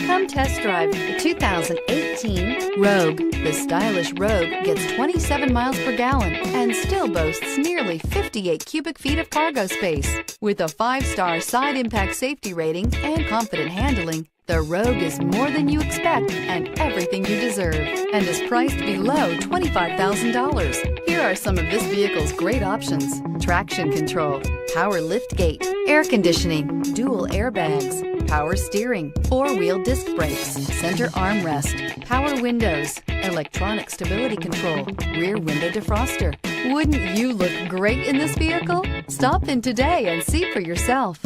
Come test drive the 2018 Rogue. The stylish Rogue gets 27 miles per gallon and still boasts nearly 58 cubic feet of cargo space. With a 5-star side impact safety rating and confident handling, the Rogue is more than you expect and everything you deserve, and is priced below $25,000. Here are some of this vehicle's great options: traction control, power lift gate, air conditioning, dual airbags, power steering, 4-wheel disc brakes, center armrest, power windows, electronic stability control, rear window defroster. Wouldn't you look great in this vehicle? Stop in today and see for yourself.